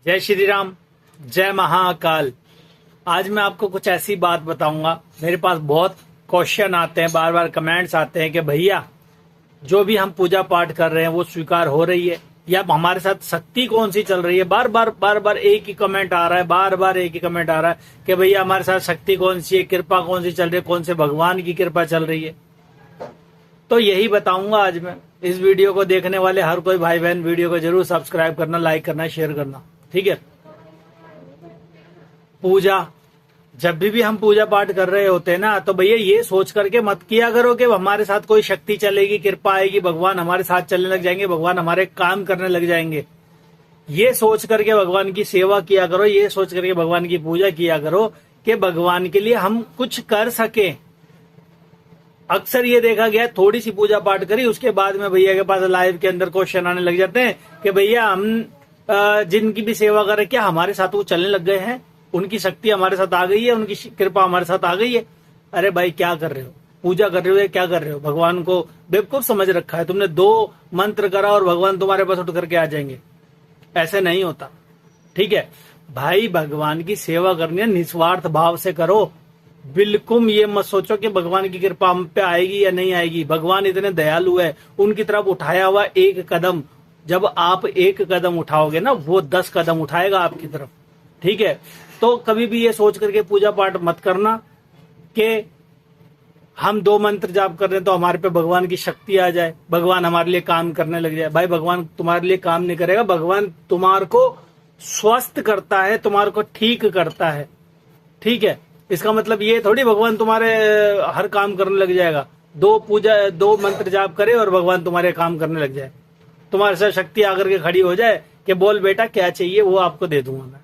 जय श्री राम, जय महाकाल। आज मैं आपको कुछ ऐसी बात बताऊंगा। मेरे पास बहुत क्वेश्चन आते हैं, बार बार कमेंट्स आते हैं कि भैया जो भी हम पूजा पाठ कर रहे हैं वो स्वीकार हो रही है या हमारे साथ शक्ति कौन सी चल रही है। बार बार एक ही कमेंट आ रहा है, बार बार एक ही कमेंट आ रहा है कि भैया हमारे साथ शक्ति कौन सी है, कृपा कौन सी चल रही है, कौन से भगवान की कृपा चल रही है। तो यही बताऊंगा आज मैं। इस वीडियो को देखने वाले हर कोई भाई बहन वीडियो को जरूर सब्सक्राइब करना, लाइक करना, शेयर करना, ठीक है। पूजा, जब भी हम पूजा पाठ कर रहे होते हैं ना, तो भैया ये सोच करके मत किया करो कि हमारे साथ कोई शक्ति चलेगी, कृपा आएगी, भगवान हमारे साथ चलने लग जाएंगे, भगवान हमारे काम करने लग जाएंगे। ये सोच करके भगवान की सेवा किया करो, ये सोच करके भगवान की पूजा किया करो कि भगवान के लिए हम कुछ कर सके। अक्सर ये देखा गया, थोड़ी सी पूजा पाठ करी उसके बाद में भैया के पास लाइव के अंदर क्वेश्चन आने लग जाते हैं कि भैया हम जिनकी भी सेवा कर रहे क्या हमारे साथ वो चलने लग गए हैं, उनकी शक्ति हमारे साथ आ गई है, उनकी कृपा हमारे साथ आ गई है। अरे भाई क्या कर रहे हो, पूजा कर रहे हो या क्या कर रहे हो? भगवान को बेवकूफ समझ रखा है तुमने। 2 मंत्र करा और भगवान तुम्हारे पास उठ करके आ जाएंगे, ऐसे नहीं होता, ठीक है भाई। भगवान की सेवा करनी है, निस्वार्थ भाव से करो। बिल्कुल ये मत सोचो कि भगवान की कृपा हम पे आएगी या नहीं आएगी। भगवान इतने दयालु है, उनकी तरफ उठाया हुआ एक कदम, जब आप एक कदम उठाओगे ना, वो 10 कदम उठाएगा आपकी तरफ, ठीक है। तो कभी भी ये सोच करके पूजा पाठ मत करना कि हम 2 मंत्र जाप कर रहे हैं तो हमारे पे भगवान की शक्ति आ जाए, भगवान हमारे लिए काम करने लग जाए। भाई भगवान तुम्हारे लिए काम नहीं करेगा, भगवान तुम्हारे को स्वस्थ करता है, तुम्हारे को ठीक करता है, ठीक है। इसका मतलब ये थोड़ी भगवान तुम्हारे हर काम करने लग जाएगा। 2 मंत्र जाप करे और भगवान तुम्हारे काम करने लग जाए, तुम्हारे साथ शक्ति आकर के खड़ी हो जाए कि बोल बेटा क्या चाहिए वो आपको दे दूंगा मैं।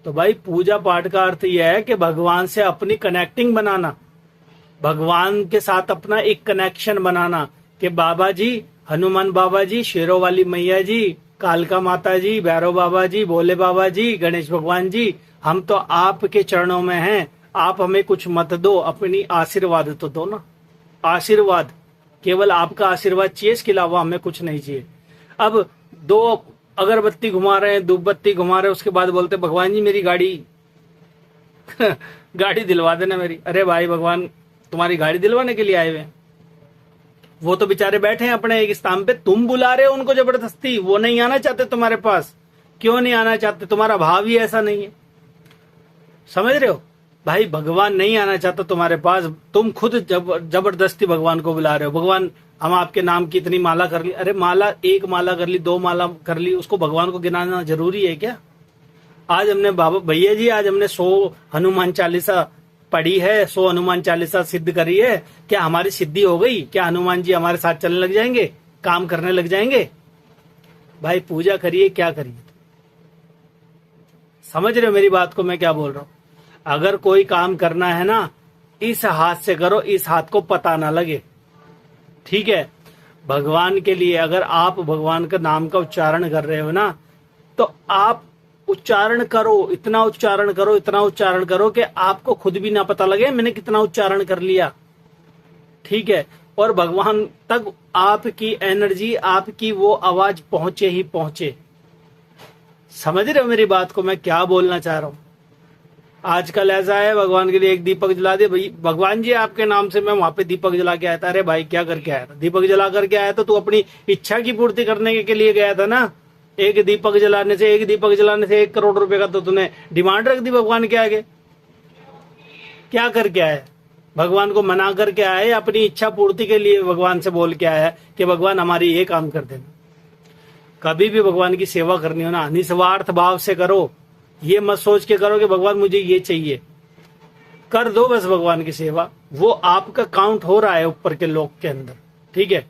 तो भाई पूजा पाठ का अर्थ यह है कि भगवान से अपनी कनेक्टिंग बनाना, भगवान के साथ अपना एक कनेक्शन बनाना कि बाबा जी, हनुमान बाबा जी, शेरों वाली मैया जी, कालका माता जी, भैरव बाबा जी, भोले बाबा जी, गणेश भगवान जी, हम तो आपके चरणों में हैं, आप हमें कुछ मत दो, अपनी आशीर्वाद तो दो ना। आशीर्वाद, केवल आपका आशीर्वाद चाहिए, इसके अलावा हमें कुछ नहीं चाहिए। अब 2 अगरबत्ती घुमा रहे हैं, धूप बत्ती घुमा रहे हैं, उसके बाद बोलते भगवान जी मेरी गाड़ी गाड़ी दिलवा देना मेरी। अरे भाई भगवान तुम्हारी गाड़ी दिलवाने के लिए आए हुए हैं, वो तो बेचारे बैठे हैं अपने एक स्थान पे, तुम बुला रहे हो उनको जबरदस्ती। वो नहीं आना चाहते तुम्हारे पास। क्यों नहीं आना चाहते? तुम्हारा भाव ही ऐसा नहीं है, समझ रहे हो भाई। भगवान नहीं आना चाहता तुम्हारे पास, तुम खुद जबरदस्ती भगवान को बुला रहे हो। भगवान हम आपके नाम की इतनी माला कर ली। अरे माला, 1 माला कर ली, 2 माला कर ली, उसको भगवान को गिनाना जरूरी है क्या? आज हमने बाबा भैया जी, आज हमने 100 हनुमान चालीसा पढ़ी है, 100 हनुमान चालीसा सिद्ध करी है, क्या हमारी सिद्धि हो गई? क्या हनुमान जी हमारे साथ चलने लग जाएंगे, काम करने लग जाएंगे? भाई पूजा करिए, क्या करिए, समझ रहे हो मेरी बात को मैं क्या बोल रहा हूं? अगर कोई काम करना है ना, इस हाथ से करो, इस हाथ को पता ना लगे, ठीक है। भगवान के लिए अगर आप भगवान का नाम का उच्चारण कर रहे हो ना, तो आप उच्चारण करो, इतना उच्चारण करो, इतना उच्चारण करो कि आपको खुद भी ना पता लगे मैंने कितना उच्चारण कर लिया, ठीक है। और भगवान तक आपकी एनर्जी, आपकी वो आवाज पहुंचे ही पहुंचे। समझ रहे हो मेरी बात को मैं क्या बोलना चाह रहा हूं? आजकल ऐसा है, भगवान के लिए एक दीपक जला दे, भाई भगवान जी आपके नाम से मैं वहां पे दीपक जला के आया था। अरे भाई क्या करके आया था? दीपक जला करके आया था, तू अपनी इच्छा की पूर्ति करने के लिए गया था ना। एक दीपक जलाने से 1 करोड़ रुपए का तो तूने डिमांड रख दी भगवान के आगे। क्या करके आया? भगवान को मना करके आया, अपनी इच्छा पूर्ति के लिए भगवान से बोल के आया कि भगवान हमारी ये काम कर देना। कभी भी भगवान की सेवा करनी हो ना, निस्वार्थ भाव से करो। ये मत सोच के करो कि भगवान मुझे ये चाहिए, कर दो बस भगवान की सेवा, वो आपका काउंट हो रहा है ऊपर के लोग के अंदर, ठीक है।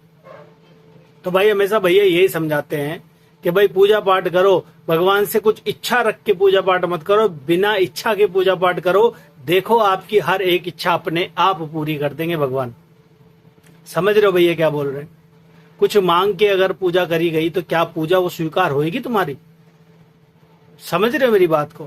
तो भाई हमेशा भैया यही समझाते हैं कि भाई पूजा पाठ करो, भगवान से कुछ इच्छा रख के पूजा पाठ मत करो, बिना इच्छा के पूजा पाठ करो। देखो आपकी हर एक इच्छा अपने आप पूरी कर देंगे भगवान। समझ रहे हो भैया क्या बोल रहे हैं? कुछ मांग के अगर पूजा करी गई तो क्या पूजा वो स्वीकार होगी तुम्हारी? समझ रहे हो मेरी बात को?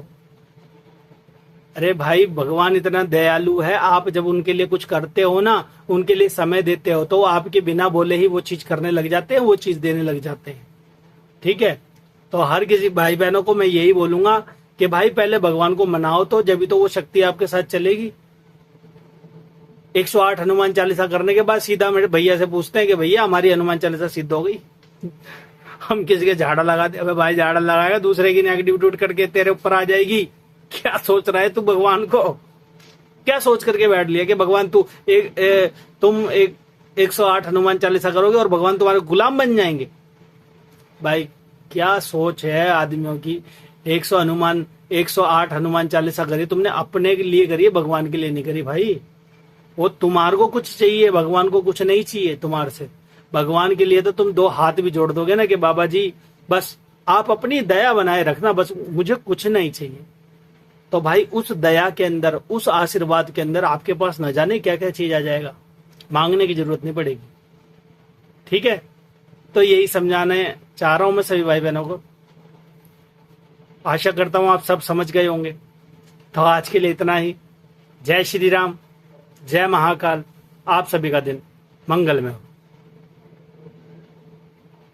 अरे भाई भगवान इतना दयालु है, आप जब उनके लिए कुछ करते हो ना, उनके लिए समय देते हो, तो वो आपके बिना बोले ही वो चीज करने लग जाते हैं, वो चीज देने लग जाते हैं, ठीक है। तो हर किसी भाई बहनों को मैं यही बोलूंगा कि भाई पहले भगवान को मनाओ, तो जब भी तो वो शक्ति आपके साथ चलेगी। 108 हनुमान चालीसा करने के बाद सीधा मेरे भैया से पूछते हैं कि भैया हमारी हनुमान चालीसा सिद्ध हो गई। हम किसी के झाड़ा लगा दे, अबे भाई झाड़ा लगाएगा दूसरे की नेगेटिविटी उठ करके तेरे ऊपर आ जाएगी। क्या सोच रहा है तू भगवान को? क्या सोच करके बैठ लिया कि भगवान तुम 108 हनुमान चालीसा करोगे और भगवान तुम्हारे गुलाम बन जाएंगे? भाई क्या सोच है आदमियों की। 108 हनुमान चालीसा करी तुमने, अपने के लिए करी, भगवान के लिए नहीं करी भाई। वो तुम्हारे को कुछ चाहिए, भगवान को कुछ नहीं चाहिए तुम्हारे से। भगवान के लिए तो तुम 2 हाथ भी जोड़ दोगे ना कि बाबा जी बस आप अपनी दया बनाए रखना, बस मुझे कुछ नहीं चाहिए। तो भाई उस दया के अंदर, उस आशीर्वाद के अंदर आपके पास न जाने क्या क्या चीज आ जाएगा, मांगने की जरूरत नहीं पड़ेगी। ठीक है, तो यही समझाने चाह रहा हूं मैं सभी भाई बहनों को। आशा करता हूं आप सब समझ गए होंगे। तो आज के लिए इतना ही। जय श्री राम, जय महाकाल। आप सभी का दिन मंगलमय हो।